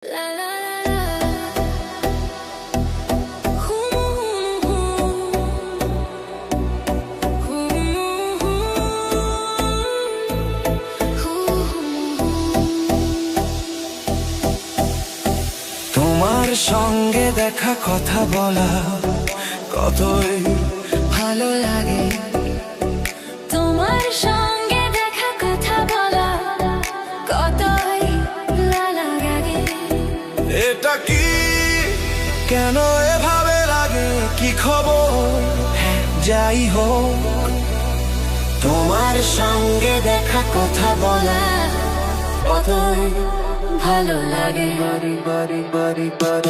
তোমার সঙ্গে দেখা কথা বলা কতই ভালো লাগে। তোমার সঙ্গে দেখা কথা বলা কতই ভালো লাগে। এটা কি কেন এভাবে লাগে কি খবর যাই হোক তোমার সঙ্গে দেখা কথা বলা কতই ভালো লাগে। বাড়ি বাড়ি বাড়ি বাড়ি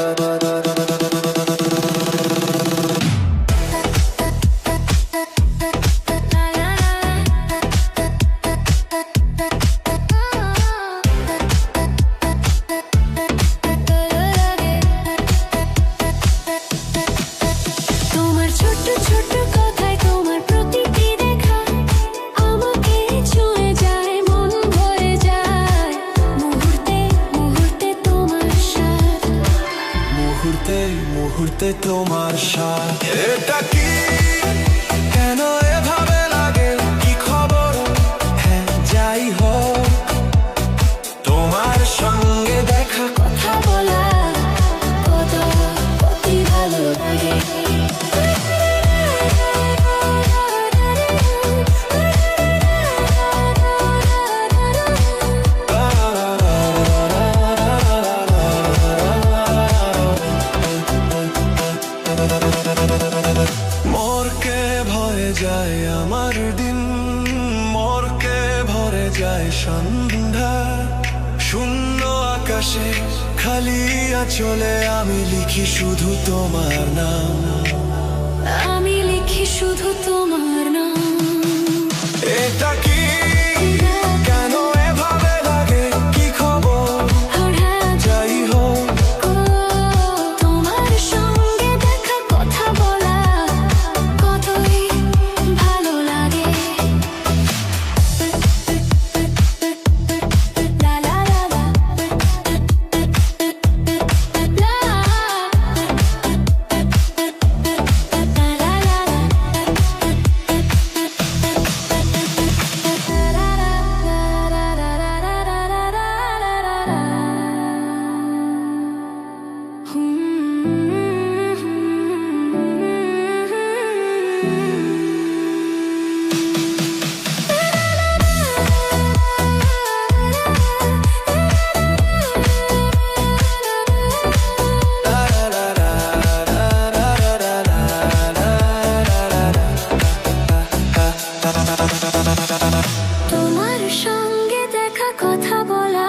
তোমার ছোট ছোট কথায় তোমার প্রতিটি দেখা আমাকে ছুঁয়ে যায়, মন ভরে যায়। মুহূর্তে মুহূর্তে তোমার সাথ, মুহূর্তে মুহূর্তে তোমার সাথ এটা কি কেন এভাবে লাগে কি খবর যাই হোক তোমার সঙ্গে দেখা কথা বলা কতই ভালো লাগে। মরকে ভরে যায় আমার দিন, মরকে ভরে যায় সন্ধ্যা। শূন্য আকাশে খালি আঁচলে আমি লিখি শুধু তোমার নাম, আমি লিখি শুধু তোমার নাম। এটা কি কেন এভাবে লাগে কি খবর যাই হোক তোমার সঙ্গে দেখা কথা বলা কতই ভালো লাগে। লা লা লা লা লা লা লা তোমার সঙ্গে দেখা কথা বলা